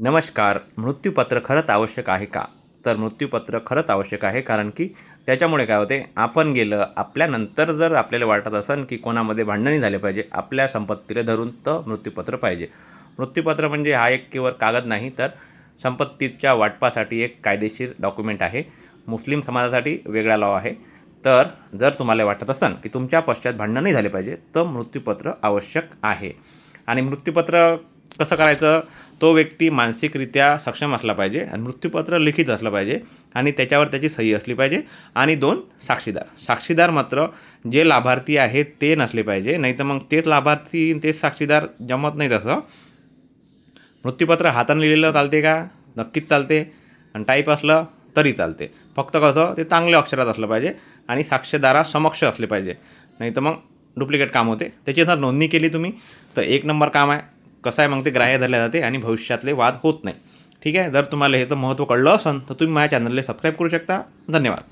नमस्कार. मृत्यूपत्र खरंच आवश्यक आहे का? तर मृत्यूपत्र खरंच आवश्यक आहे, कारण की त्याच्यामुळे काय होते, आपण गेलं आपल्यानंतर जर आपल्याला वाटत असेल की कोणामध्ये भांडणही झाले पाहिजे, आपल्या संपत्तीला धरून तर मृत्यूपत्र पाहिजे. मृत्यूपत्र म्हणजे हा एक केवळ कागद नाही, तर संपत्तीच्या वाटपासाठी एक कायदेशीर डॉक्युमेंट आहे. मुस्लिम समाजासाठी वेगळा लॉ आहे. तर जर तुम्हाला वाटत असेल की तुमच्या पश्चात भांडण नाही झाले पाहिजे, तर मृत्यूपत्र आवश्यक आहे. आणि मृत्यूपत्र कसं करायचं? तो व्यक्ती मानसिकरित्या सक्षम असला पाहिजे आणि मृत्यूपत्र लिखित असलं पाहिजे आणि त्याच्यावर त्याची सही असली पाहिजे आणि 2 साक्षीदार मात्र जे लाभार्थी आहेत ते नसले पाहिजे, नाही तर मग तेच लाभार्थी तेच साक्षीदार जमत नाही. तसं मृत्यूपत्र हाताने लिहिलेलं चालते का? नक्कीच चालते. आणि टाईप असलं तरी चालते. फक्त कसं ते चांगल्या अक्षरात असलं पाहिजे आणि साक्षीदारासमक्ष असले पाहिजे, नाही तर मग डुप्लिकेट काम होते. त्याची जर नोंदणी केली तुम्ही तर एक नंबर काम आहे. कसं आहे, मग ते ग्राह्य धरले जाते आणि भविष्यातले वाद होत नाही. ठीक आहे. जर तुम्हाला ह्याचं महत्त्व कळलं असेल तर तुम्ही माझ्या चॅनलला सबस्क्राईब करू शकता. धन्यवाद.